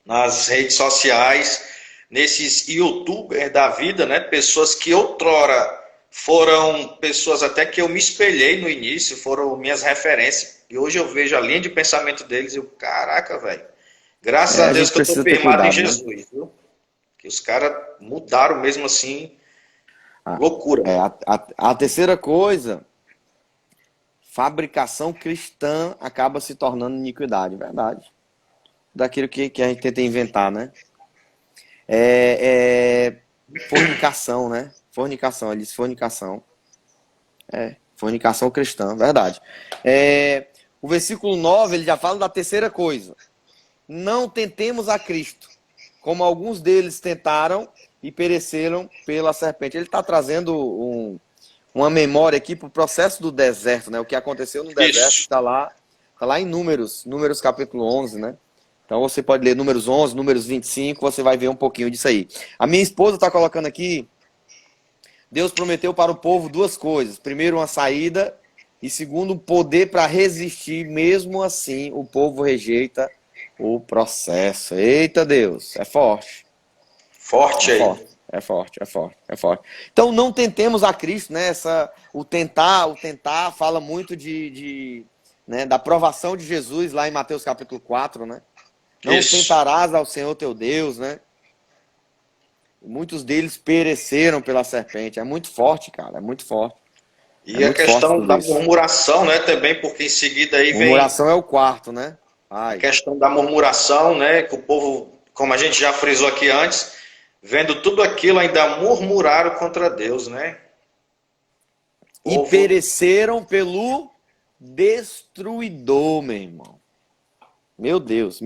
nas redes sociais, nesses youtubers da vida, né? Pessoas que outrora foram pessoas até que eu me espelhei no início, foram minhas referências. E hoje eu vejo a linha de pensamento deles e eu, caraca, velho. Graças a Deus que eu estou firmado em Jesus, viu? Que os caras mudaram mesmo assim. Loucura. A terceira coisa, fabricação cristã acaba se tornando iniquidade, verdade. Daquilo que a gente tenta inventar, né? Fornicação, né? Fornicação, ele diz fornicação. Fornicação cristã, verdade. O versículo 9, ele já fala da terceira coisa. Não tentemos a Cristo, como alguns deles tentaram e pereceram pela serpente. Ele está trazendo uma memória aqui para o processo do deserto, né? O que aconteceu no deserto está lá Está lá em Números, Números capítulo 11, né? Então você pode ler Números 11, Números 25, você vai ver um pouquinho disso aí. A minha esposa está colocando aqui, Deus prometeu para o povo duas coisas. Primeiro, uma saída, e segundo, um poder para resistir. Mesmo assim, o povo rejeita o processo. Eita Deus, é forte. Forte aí. É forte. Então não tentemos a Cristo, né? O tentar fala muito né, da provação de Jesus lá em Mateus capítulo 4, né? Não tentarás ao Senhor teu Deus, né? Muitos deles pereceram pela serpente. É muito forte, cara, é muito forte. E a questão da murmuração, né, também, porque em seguida aí vem... Murmuração é o quarto, né? A questão da murmuração, né, que o povo, como a gente já frisou aqui antes, vendo tudo aquilo, ainda murmuraram contra Deus, né? E pereceram pelo destruidor, meu irmão. Meu Deus.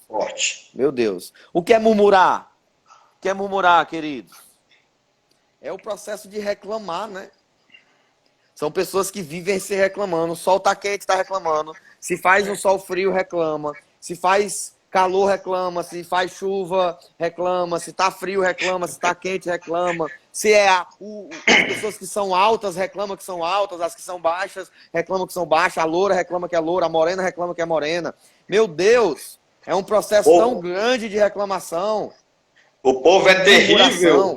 Forte. Meu Deus. O que é murmurar? O que é murmurar, queridos? É o processo de reclamar, né? São pessoas que vivem se reclamando. O sol tá quente, está reclamando. Se faz um sol frio, reclama. Se faz calor, reclama. Se faz chuva, reclama. Se tá frio, reclama. Se tá quente, reclama. Se é as pessoas que são altas, reclamam que são altas. As que são baixas, reclamam que são baixas. A loura reclama que é loura. A morena reclama que é morena. Meu Deus, é um processo tão grande de reclamação. O povo é terrível.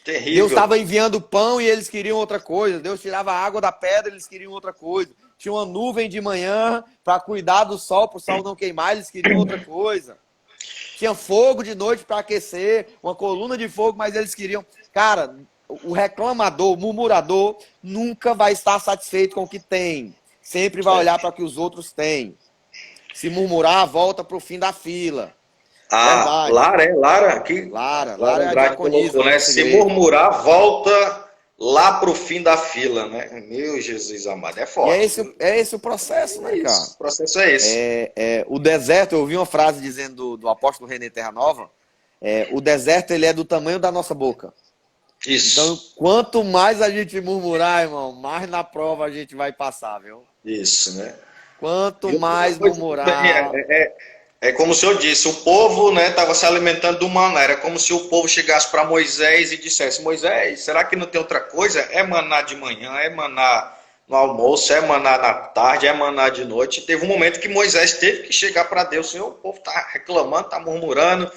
Terrível. Deus estava enviando pão e eles queriam outra coisa. Deus tirava a água da pedra e eles queriam outra coisa. Tinha uma nuvem de manhã para cuidar do sol, para o sol não queimar, eles queriam outra coisa. Tinha fogo de noite para aquecer, uma coluna de fogo, mas eles queriam... Cara, o reclamador, o murmurador, nunca vai estar satisfeito com o que tem. Sempre vai olhar para o que os outros têm. Se murmurar, volta para o fim da fila. Ah, Lara aqui. Lara é a diaconisa, né? Se murmurar, volta lá pro fim da fila, né? Meu Jesus amado, é forte. E é esse o processo, né, cara? O processo é esse. O deserto, eu ouvi uma frase dizendo do apóstolo René Terra Nova, o deserto ele é do tamanho da nossa boca. Isso. Então, quanto mais a gente murmurar, irmão, mais na prova a gente vai passar, viu? Isso, né? Quanto mais murmurar... É como o senhor disse, o povo, né, estava se alimentando do maná. Era como se o povo chegasse para Moisés e dissesse: Moisés, será que não tem outra coisa? É maná de manhã, é maná no almoço, é maná na tarde, é maná de noite. Teve um momento que Moisés teve que chegar para Deus: Senhor, o povo está reclamando, está murmurando,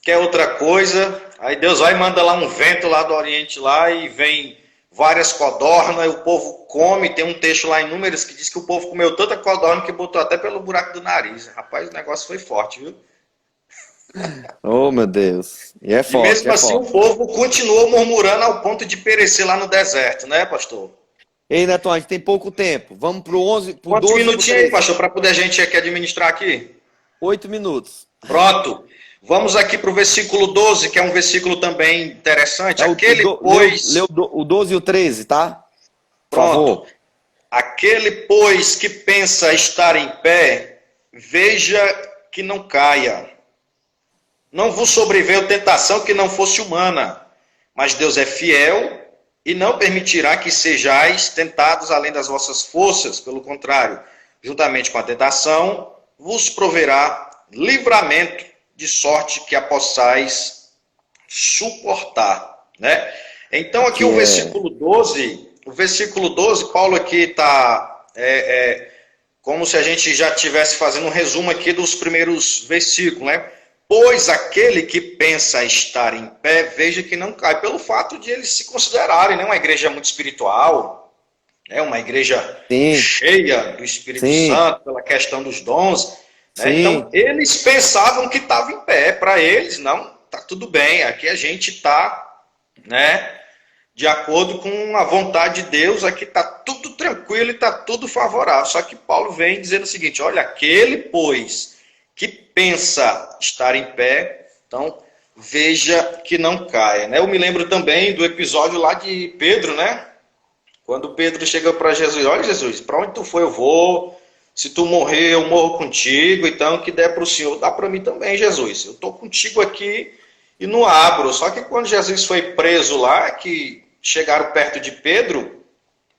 quer outra coisa. Aí Deus vai e manda lá um vento lá do Oriente lá e vem várias codornas, e o povo come. Tem um texto lá em Números que diz que o povo comeu tanta codorna que botou até pelo buraco do nariz. Rapaz, o negócio foi forte, viu? Oh, meu Deus. E é forte. E mesmo assim o povo continuou murmurando ao ponto de perecer lá no deserto, né, pastor? Ei, Neto, a gente tem pouco tempo. Vamos pro 11, pro Quantos 12, minutinhos aí, pastor, para poder a gente aqui administrar aqui? 8 minutos. Pronto. Vamos aqui para o versículo 12, que é um versículo também interessante. Leu o 12 e o 13, tá? Por favor. Aquele, pois, que pensa estar em pé, veja que não caia. Não vos sobreveio tentação que não fosse humana, mas Deus é fiel e não permitirá que sejais tentados além das vossas forças. Pelo contrário, juntamente com a tentação, vos proverá livramento, de sorte que a possais suportar, né? Então aqui o versículo 12, Paulo aqui está como se a gente já estivesse fazendo um resumo aqui dos primeiros versículos, né? Pois aquele que pensa estar em pé, veja que não cai, pelo fato de eles se considerarem, né, uma igreja muito espiritual, né, uma igreja cheia do Espírito Santo, pela questão dos dons. Então, eles pensavam que estava em pé. Para eles, não, tá tudo bem. Aqui a gente está, né, de acordo com a vontade de Deus. Aqui está tudo tranquilo e está tudo favorável. Só que Paulo vem dizendo o seguinte: olha, aquele, pois, que pensa estar em pé, então veja que não caia. Né? Eu me lembro também do episódio lá de Pedro, né? Quando Pedro chega para Jesus: olha, Jesus, para onde tu foi? Eu vou. Se tu morrer, eu morro contigo. Então, o que der para o Senhor, dá para mim também, Jesus. Eu estou contigo aqui e não abro. Só que quando Jesus foi preso lá, que chegaram perto de Pedro,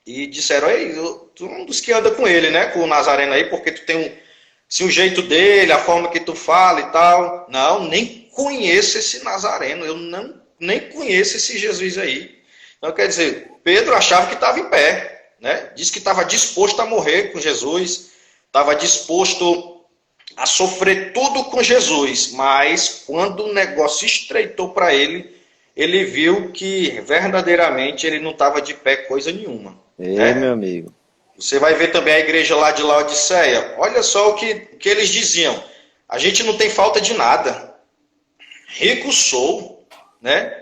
e disseram, ei, tu é um dos que anda com ele, né? Com o Nazareno aí, porque tu tem o jeito dele, a forma que tu fala e tal. Não, nem conheço esse Nazareno, nem conheço esse Jesus aí. Então, quer dizer, Pedro achava que estava em pé, né? Disse que estava disposto a morrer com Jesus, estava disposto a sofrer tudo com Jesus, mas quando o negócio estreitou para ele, ele viu que verdadeiramente ele não estava de pé coisa nenhuma. Ei, meu amigo. Você vai ver também a igreja lá de Laodiceia. Olha só o que eles diziam. A gente não tem falta de nada. Rico sou, né?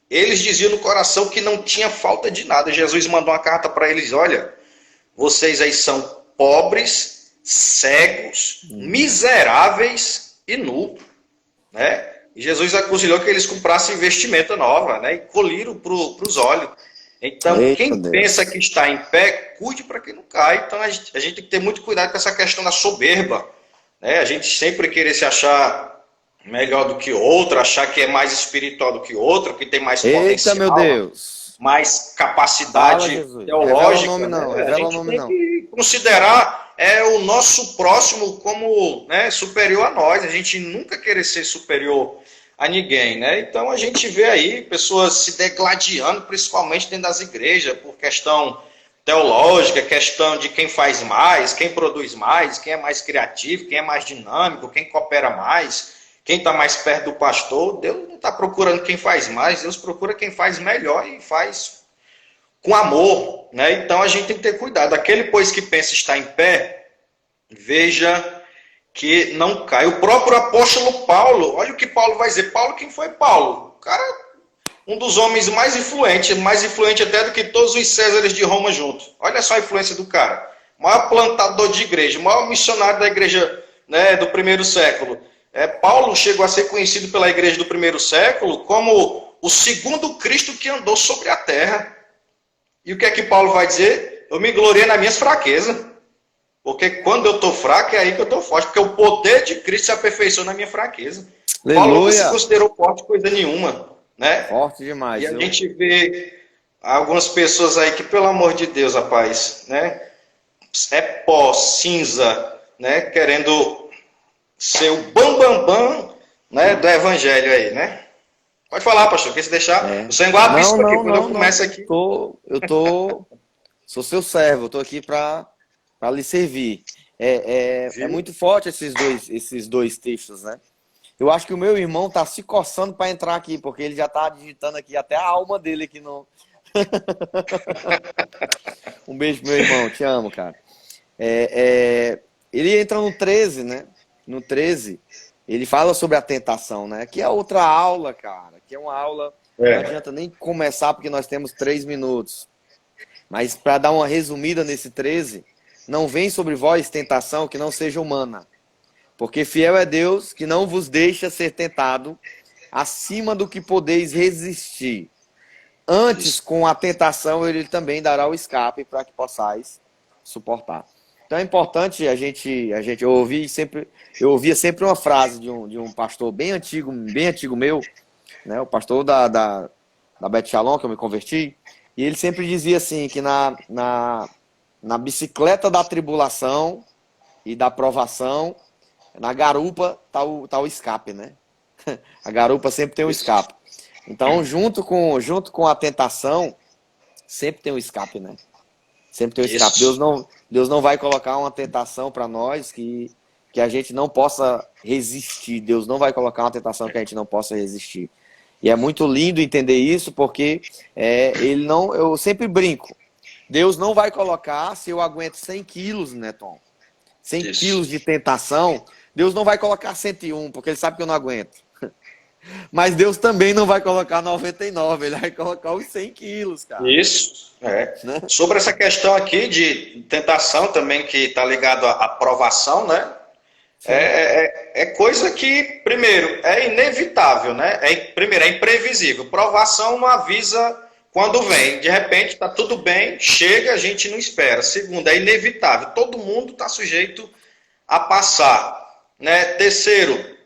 Eles diziam no coração que não tinha falta de nada. Jesus mandou uma carta para eles, olha, vocês aí são pobres, cegos, miseráveis e nus, né? E Jesus aconselhou que eles comprassem vestimenta nova, né? E colírio para os olhos. Então, Eita, quem Deus. pensa que está em pé, cuide para que não caia. Então, a gente tem que ter muito cuidado com essa questão da soberba, né? A gente sempre querer se achar melhor do que outro, achar que é mais espiritual do que outro, que tem mais Eita, potencial, meu Deus. mais capacidade Fala, Jesus. teológica. Revela o nome não, né? revela A o gente nome tem não. que considerar o nosso próximo como, né, superior a nós. A gente nunca querer ser superior a ninguém, né? Então a gente vê aí pessoas se degladiando, principalmente dentro das igrejas, por questão teológica, questão de quem faz mais, quem produz mais, quem é mais criativo, quem é mais dinâmico, quem coopera mais, quem está mais perto do pastor. Deus não está procurando quem faz mais, Deus procura quem faz melhor e faz com amor, né? Então a gente tem que ter cuidado. Aquele, pois, que pensa estar em pé, veja que não cai. O próprio apóstolo Paulo, olha o que Paulo vai dizer. Paulo, quem foi Paulo? O cara, um dos homens mais influente até do que todos os Césares de Roma juntos. Olha só a influência do cara. Maior plantador de igreja, maior missionário da igreja, né, do primeiro século. Paulo chegou a ser conhecido pela igreja do primeiro século como o segundo Cristo que andou sobre a terra. E o que é que Paulo vai dizer? Eu me gloriei nas minhas fraquezas. Porque quando eu estou fraco, é aí que eu estou forte. Porque o poder de Cristo se aperfeiçoou na minha fraqueza. Aleluia. Paulo não se considerou forte coisa nenhuma, né? Forte demais. E a gente vê algumas pessoas aí que, pelo amor de Deus, rapaz, né? É pó, cinza, né? Querendo ser o bam, né? Do evangelho aí, né? Pode falar, pastor, quer se deixar? O Senhor guarda isso aqui, quando eu começo aqui. Sou seu servo, eu tô aqui para lhe servir. É muito forte esses dois textos, né? Eu acho que o meu irmão tá se coçando para entrar aqui, porque ele já tá digitando aqui até a alma dele aqui no. Um beijo pro meu irmão, te amo, cara. Ele entra no 13, né? No 13, ele fala sobre a tentação, né? Que é outra aula, cara. Que é uma aula. Não adianta nem começar, porque nós temos 3 minutos. Mas para dar uma resumida nesse 13, não vem sobre vós tentação que não seja humana. Porque fiel é Deus que não vos deixa ser tentado acima do que podeis resistir. Antes, com a tentação, ele também dará o escape para que possais suportar. Então é importante eu ouvia sempre uma frase de um pastor bem antigo meu, né, o pastor da Beth Shalom, que eu me converti, e ele sempre dizia assim, que na bicicleta da tribulação e da provação, na garupa tá o escape, né? A garupa sempre tem um escape. Então, junto com a tentação, sempre tem um escape, né? Sempre tem um escape. Deus não vai colocar uma tentação para nós que a gente não possa resistir. Deus não vai colocar uma tentação que a gente não possa resistir. E é muito lindo entender isso, porque eu sempre brinco. Deus não vai colocar, se eu aguento 100 quilos, né, Tom? 100 quilos de tentação, Deus não vai colocar 101, porque Ele sabe que eu não aguento. Mas Deus também não vai colocar 99, Ele vai colocar os 100 quilos, cara. Isso, né? Sobre essa questão aqui de tentação também, que está ligado à provação, né? É coisa que, primeiro, é inevitável, né? Primeiro, é imprevisível. Provação não avisa quando vem. De repente, está tudo bem, chega, a gente não espera. Segundo, é inevitável. Todo mundo está sujeito a passar, né? Terceiro,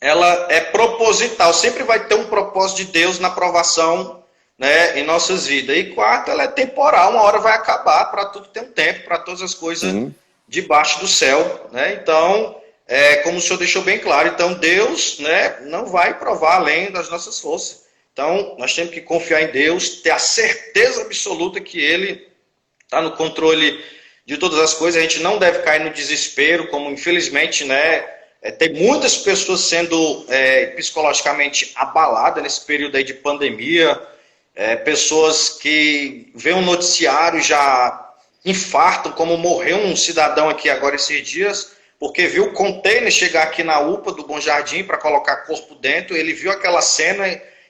ela é proposital. Sempre vai ter um propósito de Deus na provação, né, em nossas vidas. E quarto, ela é temporal, uma hora vai acabar, para tudo tem um tempo, para todas as coisas debaixo do céu, né? Então, como o senhor deixou bem claro, então Deus, né, não vai provar além das nossas forças. Então, nós temos que confiar em Deus, ter a certeza absoluta que Ele está no controle de todas as coisas. A gente não deve cair no desespero, como infelizmente, né, tem muitas pessoas sendo psicologicamente abaladas nesse período aí de pandemia, pessoas que veem um noticiário já infartam, como morreu um cidadão aqui agora esses dias, porque viu o container chegar aqui na UPA do Bom Jardim para colocar corpo dentro, ele viu aquela cena,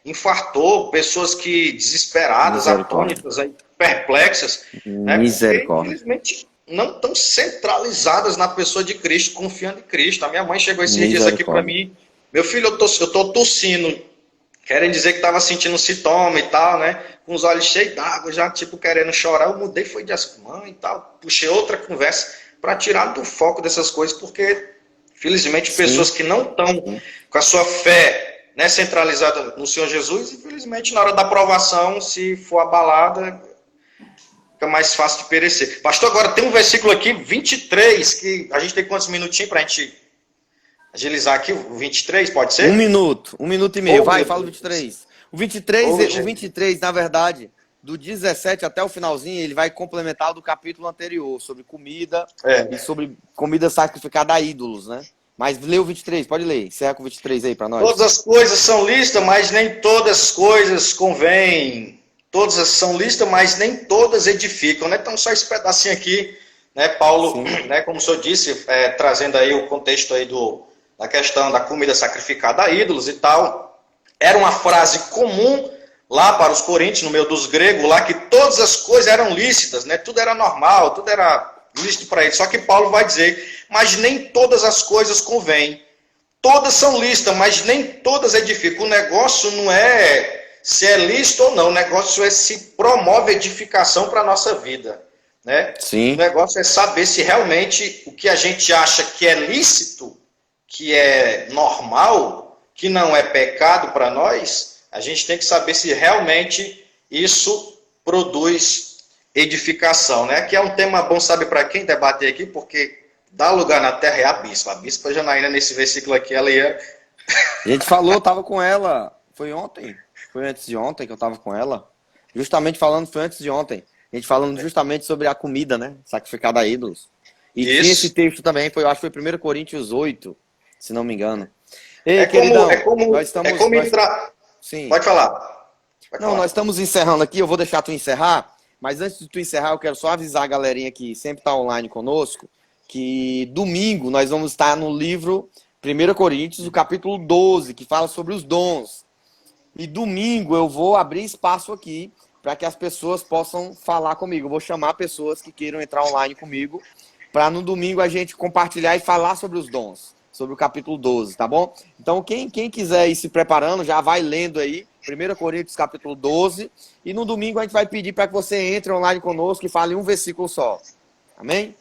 infartou, pessoas que desesperadas, atônitas, perplexas, né, porque infelizmente não estão centralizadas na pessoa de Cristo, confiando em Cristo. A minha mãe chegou esses dias aqui para mim, meu filho, eu tô tossindo, querem dizer que estava sentindo sintoma e tal, né, com os olhos cheios d'água, já tipo querendo chorar. Eu mudei, foi de mãe e tal, puxei outra conversa para tirar do foco dessas coisas, porque felizmente pessoas que não estão com a sua fé, né, centralizada no Senhor Jesus, infelizmente na hora da aprovação, se for abalada, fica mais fácil de perecer. Pastor, agora tem um versículo aqui, 23, que a gente tem quantos minutinhos para a gente agilizar aqui? O 23, pode ser? 1 minuto e meio. Vai, fala o 23. O 23, na verdade, do 17 até o finalzinho, ele vai complementar o do capítulo anterior, sobre comida e sobre comida sacrificada a ídolos, né? Mas lê o 23, pode ler. Encerra com o 23 aí para nós. Todas as coisas são listas, mas nem todas as coisas convêm. Todas são listas, mas nem todas edificam, né? Então, só esse pedacinho aqui, né, Paulo, né, como o senhor disse, trazendo aí o contexto aí da questão da comida sacrificada a ídolos e tal, era uma frase comum lá para os coríntios, no meio dos gregos, lá que todas as coisas eram lícitas, né? Tudo era normal, tudo era lícito para eles. Só que Paulo vai dizer, mas nem todas as coisas convêm. Todas são lícitas, mas nem todas edificam. O negócio não é se é lícito ou não, o negócio é se promove edificação para a nossa vida, né? Sim. O negócio é saber se realmente o que a gente acha que é lícito, que é normal, que não é pecado para nós, a gente tem que saber se realmente isso produz edificação, né? Que é um tema bom, sabe, para quem debater aqui, porque dá lugar na terra é a bispa. A bispa Janaína, nesse versículo aqui, ela ia... A gente falou, tava com ela, foi ontem? Foi antes de ontem que eu tava com ela. Justamente falando, foi antes de ontem. A gente falando justamente sobre a comida, né? Sacrificada a ídolos. E tinha esse texto também, eu acho que foi 1 Coríntios 8, se não me engano. Ei, queridão, nós estamos... Sim. Pode falar. Nós estamos encerrando aqui, eu vou deixar tu encerrar, mas antes de tu encerrar, eu quero só avisar a galerinha que sempre está online conosco, que domingo nós vamos estar no livro 1 Coríntios, o capítulo 12, que fala sobre os dons. E domingo eu vou abrir espaço aqui para que as pessoas possam falar comigo. Eu vou chamar pessoas que queiram entrar online comigo para no domingo a gente compartilhar e falar sobre os dons, sobre o capítulo 12, tá bom? Então quem quiser ir se preparando, já vai lendo aí, 1 Coríntios capítulo 12, e no domingo a gente vai pedir para que você entre online conosco e fale um versículo só. Amém?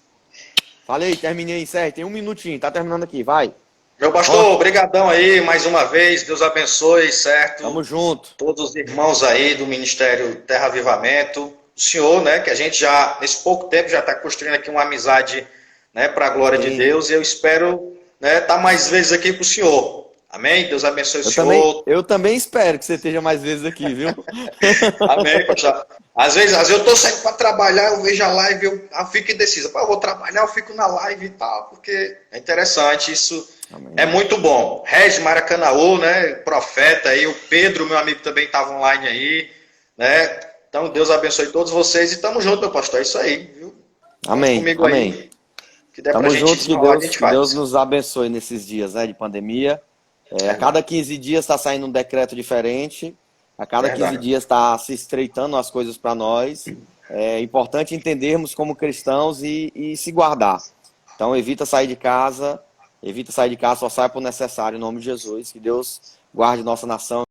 Falei, terminei, encerre, tem 1 minutinho, tá terminando aqui, vai. Meu pastor, obrigadão aí, mais uma vez, Deus abençoe, certo? Tamo junto. Todos os irmãos aí do Ministério Terra Avivamento, o senhor, né, que a gente já, nesse pouco tempo, já está construindo aqui uma amizade, né, para a glória de Deus, e eu espero, né, estar mais vezes aqui com o senhor. Amém? Deus abençoe o senhor. Eu também espero que você esteja mais vezes aqui, viu? Amém, pastor. Às vezes eu estou saindo para trabalhar, eu vejo a live, eu fico indeciso. Eu vou trabalhar, eu fico na live e tal, porque é interessante, isso é muito bom. Regis Maracanaú, né, profeta aí, o Pedro, meu amigo, também estava online aí, né? Então, Deus abençoe todos vocês e tamo junto, meu pastor, é isso aí, viu? Amém, comigo amém. Aí, que der tamo pra junto, gente que Deus nos abençoe nesses dias, né, de pandemia. A cada 15 dias está saindo um decreto diferente, a cada 15 dias está se estreitando as coisas para nós. É importante entendermos como cristãos e se guardar. Então evita sair de casa, só saia por necessário, em nome de Jesus. Que Deus guarde nossa nação.